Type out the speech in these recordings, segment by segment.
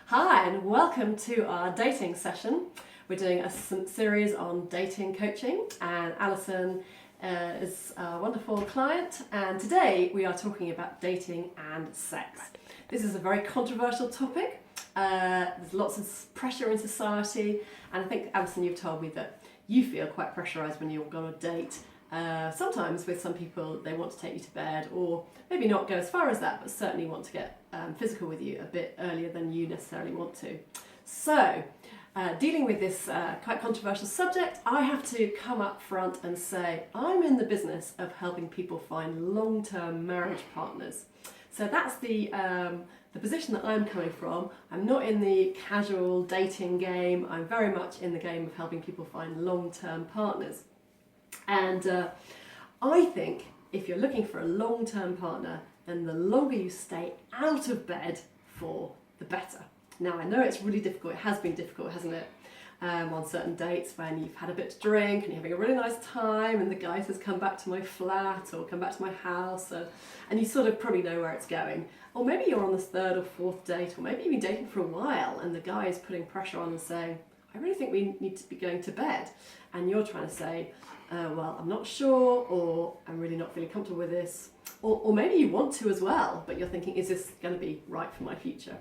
Hi, and welcome to our dating session. We're doing a series on dating coaching, and Alison is a wonderful client, and today we are talking about dating and sex. This is a very controversial topic. There's lots of pressure in society, and I think, Alison, you've told me that you feel quite pressurised when you're on a date. Sometimes with some people, they want to take you to bed, or maybe not go as far as that, but certainly want to get physical with you a bit earlier than you necessarily want to. So, dealing with this quite controversial subject, I have to come up front and say I'm in the business of helping people find long-term marriage partners. So that's the position that I'm coming from. I'm not in the casual dating game. I'm very much in the game of helping people find long-term partners. And I think if you're looking for a long-term partner, then the longer you stay out of bed for, the better. Now, I know it's really difficult. It has been difficult, hasn't it? On certain dates when you've had a bit to drink and you're having a really nice time and the guy says, come back to my flat or come back to my house, and you sort of probably know where it's going. Or maybe you're on the third or fourth date, or maybe you've been dating for a while and the guy is putting pressure on and saying, I really think we need to be going to bed. And you're trying to say, well, I'm not sure, or I'm really not feeling comfortable with this. Or maybe you want to as well, but you're thinking, is this going to be right for my future?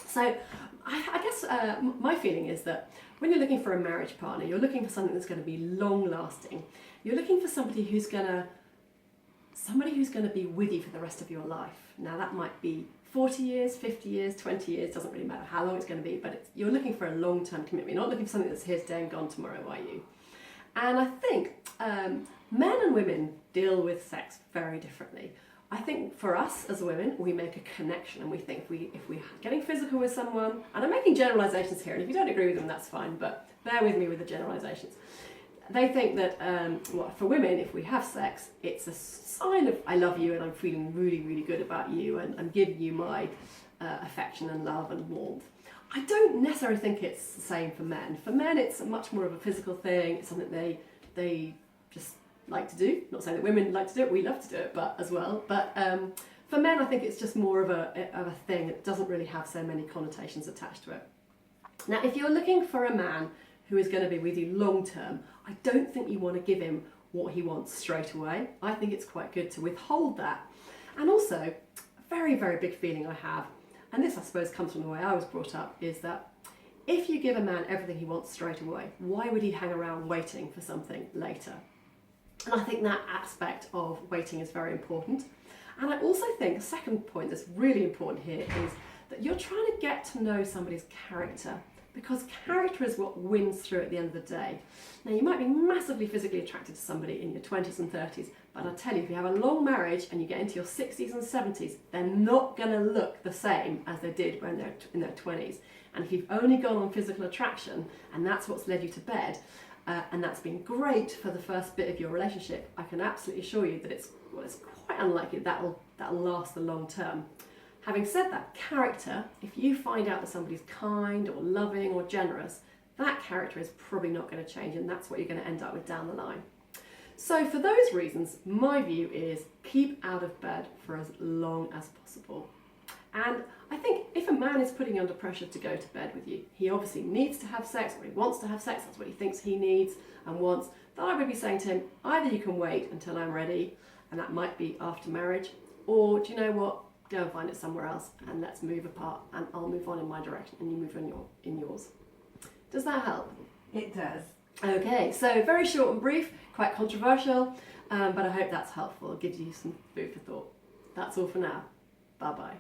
So I guess my feeling is that when you're looking for a marriage partner, you're looking for something that's going to be long lasting. You're looking for somebody who's going to be with you for the rest of your life. Now that might be 40 years, 50 years, 20 years, doesn't really matter how long it's going to be, but you're looking for a long-term commitment. You're not looking for something that's here today and gone tomorrow, are you? And I think men and women deal with sex very differently. I think for us as women, we make a connection and we think if we're getting physical with someone, and I'm making generalisations here, and if you don't agree with them, that's fine, but bear with me with the generalisations. They think that, for women, if we have sex, it's a sign of I love you and I'm feeling really, really good about you and I'm giving you my affection and love and warmth. I don't necessarily think it's the same for men. For men, it's much more of a physical thing. It's something they just like to do. Not saying that women like to do it, we love to do it, but as well. But for men, I think it's just more of a thing. It doesn't really have so many connotations attached to it. Now, if you're looking for a man who is going to be with you long term, I don't think you want to give him what he wants straight away. I think it's quite good to withhold that. And also, a very, very big feeling I have, and this I suppose comes from the way I was brought up, is that if you give a man everything he wants straight away, why would he hang around waiting for something later? And I think that aspect of waiting is very important. And I also think a second point that's really important here is that you're trying to get to know somebody's character, because character is what wins through at the end of the day. Now, you might be massively physically attracted to somebody in your 20s and 30s, but I'll tell you, if you have a long marriage and you get into your 60s and 70s, they're not going to look the same as they did when they're in their 20s. And if you've only gone on physical attraction, and that's what's led you to bed, and that's been great for the first bit of your relationship, I can absolutely assure you that it's quite unlikely that'll last the long term. Having said that, character, if you find out that somebody's kind or loving or generous, that character is probably not going to change, and that's what you're going to end up with down the line. So for those reasons, my view is keep out of bed for as long as possible. And I think if a man is putting you under pressure to go to bed with you, he obviously needs to have sex, or he wants to have sex, that's what he thinks he needs and wants, then I would be saying to him, either you can wait until I'm ready, and that might be after marriage, or do you know what? Go and find it somewhere else and let's move apart, and I'll move on in my direction and you move in yours. Does that help? It does. Okay, so very short and brief, quite controversial, but I hope that's helpful. It gives you some food for thought. That's all for now. Bye-bye.